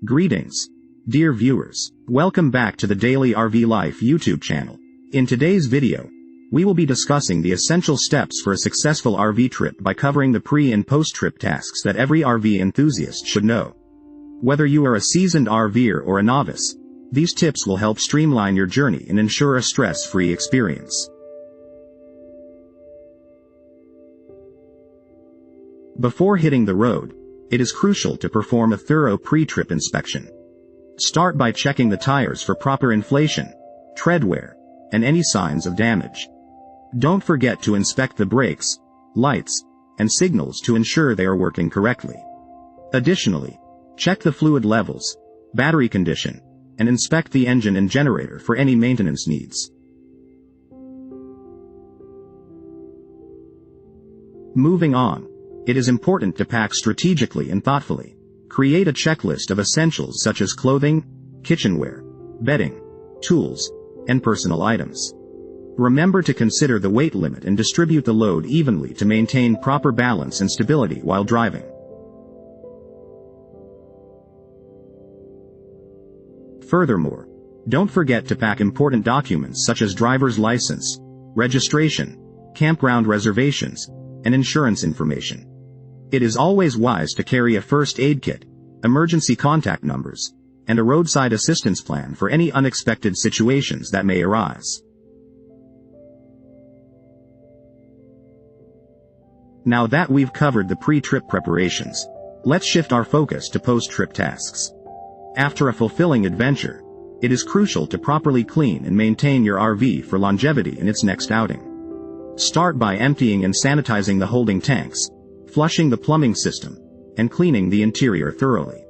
Greetings, dear viewers. Welcome back to the Daily RV Life YouTube channel. In today's video, we will be discussing the essential steps for a successful RV trip by covering the pre- and post-trip tasks that every RV enthusiast should know. Whether you are a seasoned RVer or a novice, these tips will help streamline your journey and ensure a stress-free experience. Before hitting the road, it is crucial to perform a thorough pre-trip inspection. Start by checking the tires for proper inflation, tread wear, and any signs of damage. Don't forget to inspect the brakes, lights, and signals to ensure they are working correctly. Additionally, check the fluid levels, battery condition, and inspect the engine and generator for any maintenance needs. Moving on, it is important to pack strategically and thoughtfully. Create a checklist of essentials such as clothing, kitchenware, bedding, tools, and personal items. Remember to consider the weight limit and distribute the load evenly to maintain proper balance and stability while driving. Furthermore, don't forget to pack important documents such as driver's license, registration, campground reservations, and insurance information. It is always wise to carry a first aid kit, emergency contact numbers, and a roadside assistance plan for any unexpected situations that may arise. Now that we've covered the pre-trip preparations, let's shift our focus to post-trip tasks. After a fulfilling adventure, it is crucial to properly clean and maintain your RV for longevity in its next outing. Start by emptying and sanitizing the holding tanks, flushing the plumbing system, and cleaning the interior thoroughly.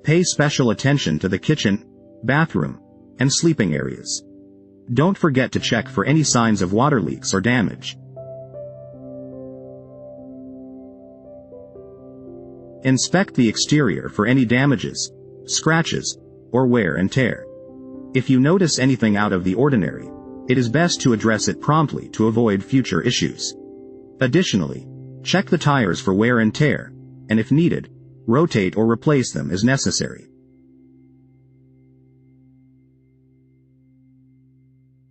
Pay special attention to the kitchen, bathroom, and sleeping areas. Don't forget to check for any signs of water leaks or damage. Inspect the exterior for any damages, scratches, or wear and tear. If you notice anything out of the ordinary, it is best to address it promptly to avoid future issues. Additionally, check the tires for wear and tear, and if needed, rotate or replace them as necessary.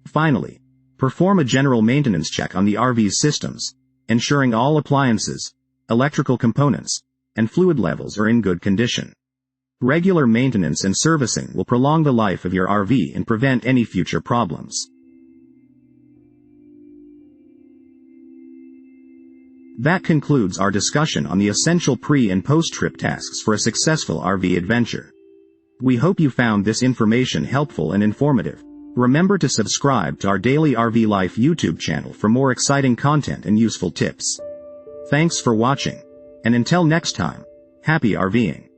Finally, perform a general maintenance check on the RV's systems, ensuring all appliances, electrical components, and fluid levels are in good condition. Regular maintenance and servicing will prolong the life of your RV and prevent any future problems. That concludes our discussion on the essential pre- and post-trip tasks for a successful RV adventure. We hope you found this information helpful and informative. Remember to subscribe to our Daily RV Life YouTube channel for more exciting content and useful tips. Thanks for watching, and until next time, happy RVing.